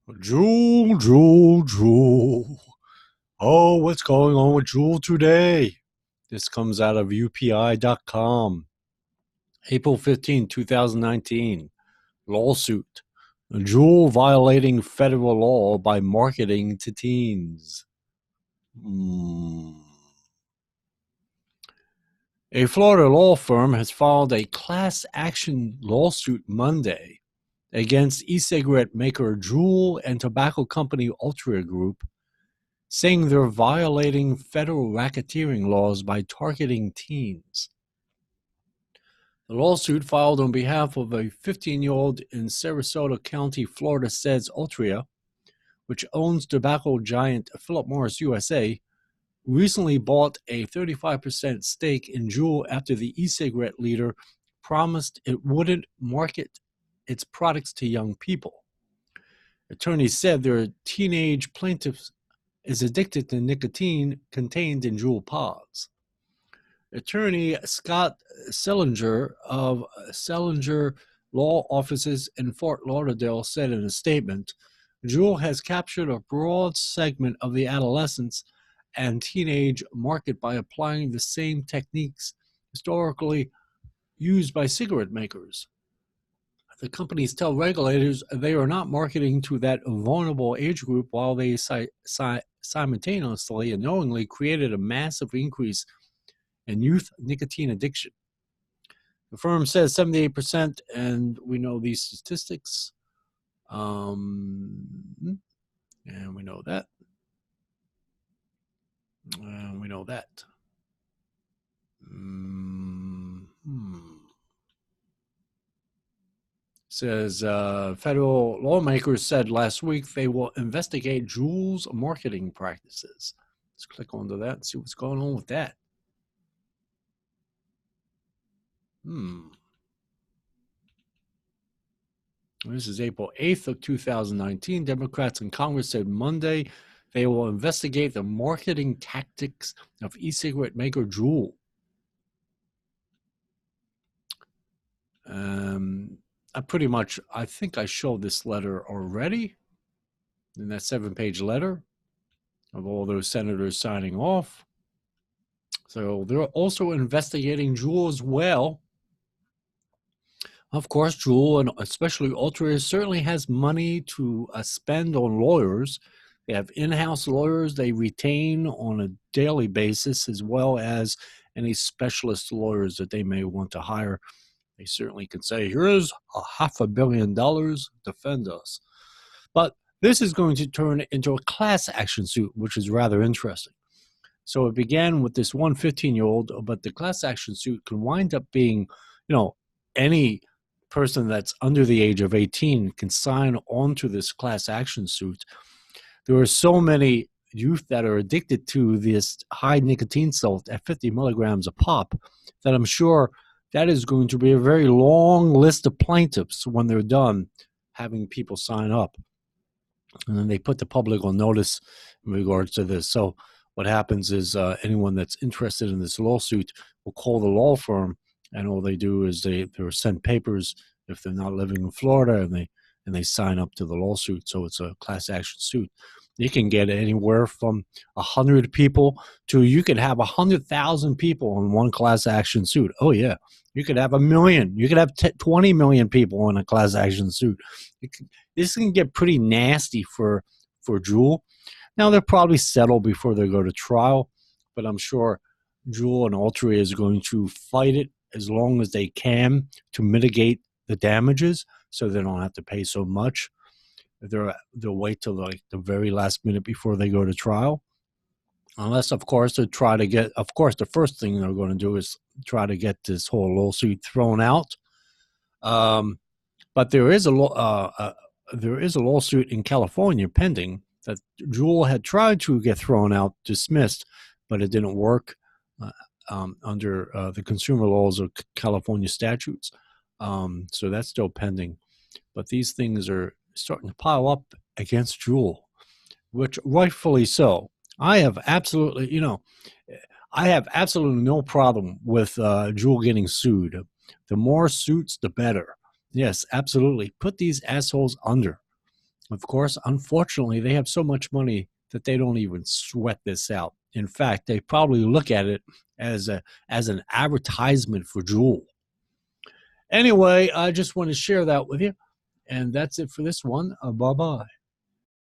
Juul. Oh, what's going on with Juul today? This comes out of UPI.com. April 15, 2019. Lawsuit. Juul violating federal law by marketing to teens. A Florida law firm has filed a class action lawsuit Monday against e-cigarette maker Juul and tobacco company Altria Group, saying they're violating federal racketeering laws by targeting teens. The lawsuit, filed on behalf of a 15-year-old in Sarasota County, Florida, says Altria, which owns tobacco giant Philip Morris USA, recently bought a 35% stake in Juul after the e-cigarette leader promised it wouldn't market its products to young people. Attorneys said their teenage plaintiff is addicted to nicotine contained in Juul pods. Attorney Scott Sellinger of Sellinger Law Offices in Fort Lauderdale said in a statement, Juul has captured a broad segment of the adolescents and teenage market by applying the same techniques historically used by cigarette makers. The companies tell regulators they are not marketing to that vulnerable age group while they simultaneously and knowingly created a massive increase in youth nicotine addiction. The firm says 78%, and we know these statistics. And we know that. And we know that. Says federal lawmakers said last week they will investigate Juul's marketing practices. Let's click onto that and see what's going on with that. This is April 8th of 2019. Democrats in Congress said Monday they will investigate the marketing tactics of e-cigarette maker Juul. I think I showed this letter already in that 7-page letter of all those senators signing off. So they're also investigating Juul as well. Of course, Juul and especially Altria certainly has money to spend on lawyers. They have in-house lawyers they retain on a daily basis, as well as any specialist lawyers that they may want to hire. They certainly can say, here's $500 million, defend us. But this is going to turn into a class action suit, which is rather interesting. So it began with this one 15-year-old, but the class action suit can wind up being, any person that's under the age of 18 can sign on to this class action suit. There are so many youth that are addicted to this high nicotine salt at 50 milligrams a pop that I'm sure that is going to be a very long list of plaintiffs when they're done having people sign up. And then they put the public on notice in regards to this. So what happens is anyone that's interested in this lawsuit will call the law firm, and all they do is they're sent papers if they're not living in Florida, and they sign up to the lawsuit. So it's a class action suit. You can get anywhere from 100 people to you could have 100,000 people in one class action suit. Oh yeah, you could have 1 million. You could have 20 million people in a class action suit. This can get pretty nasty for Juul. Now they'll probably settle before they go to trial, but I'm sure Juul and Altria is going to fight it as long as they can to mitigate the damages, so they don't have to pay so much. They'll wait till the very last minute before they go to trial, unless, of course, they try to get. Of course, the first thing they're going to do is try to get this whole lawsuit thrown out. But there is a lawsuit in California pending that Juul had tried to get thrown out, dismissed, but it didn't work under the consumer laws of California statutes. So that's still pending. But these things are starting to pile up against Juul, which rightfully so. I have absolutely no problem with Juul getting sued. The more suits, the better. Yes, absolutely. Put these assholes under. Of course, unfortunately, they have so much money that they don't even sweat this out. In fact, they probably look at it as an advertisement for Juul. Anyway, I just want to share that with you. And that's it for this one. Bye bye.